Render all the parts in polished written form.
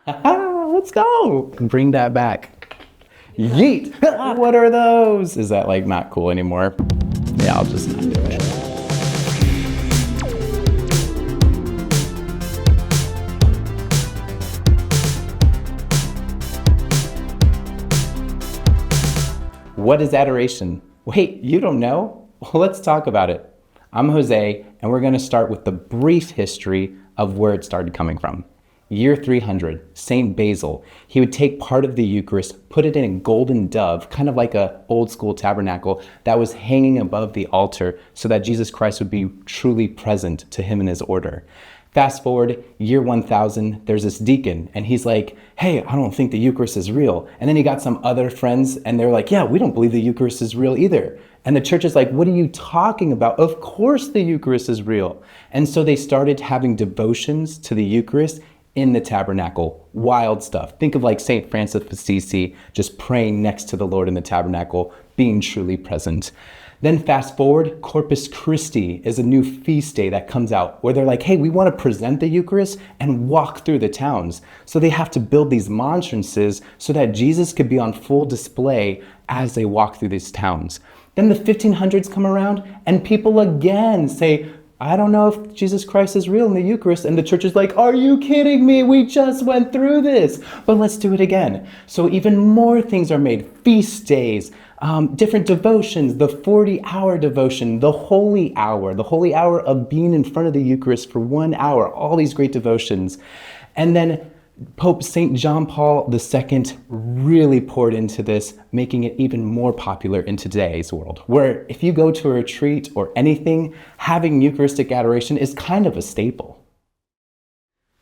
Let's go. Bring that back. Yeet. What are those? Is that like not cool anymore? Yeah, I'll just not do it. What is adoration? Wait, you don't know? Well, let's talk about it. I'm Jose, and we're going to start with the brief history of where it started coming from. Year 300, Saint Basil. He would take part of the Eucharist, put it in a golden dove, kind of like an old school tabernacle that was hanging above the altar so that Jesus Christ would be truly present to him in his order. Fast forward, year 1000, there's this deacon, and he's like, hey, I don't think the Eucharist is real. And then he got some other friends, and they're like, yeah, we don't believe the Eucharist is real either. And the church is like, what are you talking about? Of course the Eucharist is real. And so they started having devotions to the Eucharist in the tabernacle. Wild stuff. Think of like St. Francis of Assisi just praying next to the Lord in the tabernacle, being truly present. Then fast forward, Corpus Christi is a new feast day that comes out where they're like, hey, we want to present the Eucharist and walk through the towns. So they have to build these monstrances so that Jesus could be on full display as they walk through these towns. Then the 1500s come around and people again say, I don't know if Jesus Christ is real in the Eucharist. And the church is like, are you kidding me? We just went through this, but let's do it again. So even more things are made, feast days, different devotions, the 40-hour devotion, the holy hour of being in front of the Eucharist for 1 hour, all these great devotions. And then Pope St. John Paul II really poured into this, making it even more popular in today's world, where if you go to a retreat or anything, having Eucharistic adoration is kind of a staple.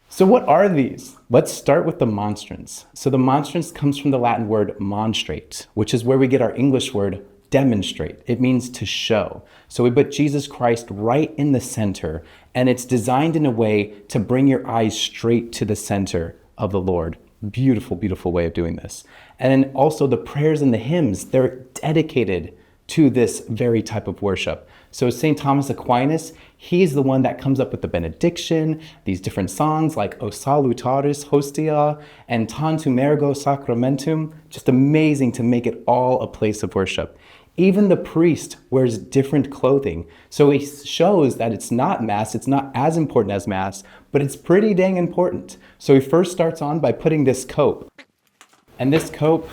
So what are these? Let's start with the monstrance. So the monstrance comes from the Latin word monstrate, which is where we get our English word demonstrate. It means to show. So we put Jesus Christ right in the center, and it's designed in a way to bring your eyes straight to the center of the Lord. Beautiful, beautiful way of doing this. And then also the prayers and the hymns, they're dedicated to this very type of worship. So St. Thomas Aquinas, he's the one that comes up with the benediction, these different songs like O Salutaris Hostia and Tantum Ergo Sacramentum, just amazing to make it all a place of worship. Even the priest wears different clothing. So he shows that it's not Mass, it's not as important as Mass, but it's pretty dang important. So he first starts on by putting this cope. And this cope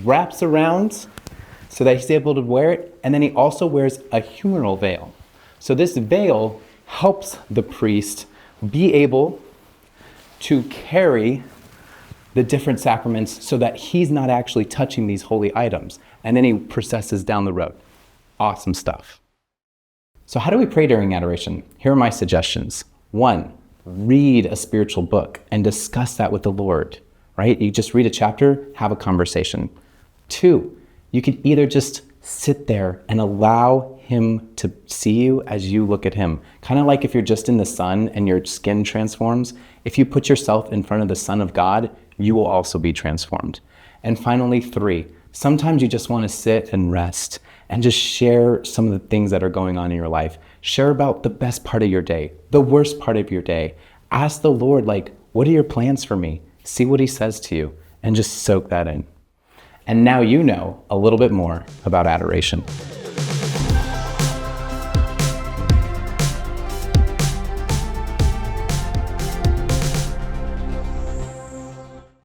wraps around so that he's able to wear it. And then he also wears a humeral veil. So this veil helps the priest be able to carry the different sacraments so that he's not actually touching these holy items. And then he processes down the road. Awesome stuff. So how do we pray during adoration? Here are my suggestions. 1, read a spiritual book and discuss that with the Lord, right? You just read a chapter, have a conversation. 2, you could either just sit there and allow him to see you as you look at him. Kind of like if you're just in the sun and your skin transforms. If you put yourself in front of the Son of God, you will also be transformed. And finally, 3, sometimes you just want to sit and rest and just share some of the things that are going on in your life. Share about the best part of your day, the worst part of your day. Ask the Lord, like, what are your plans for me? See what he says to you and just soak that in. And now you know a little bit more about adoration.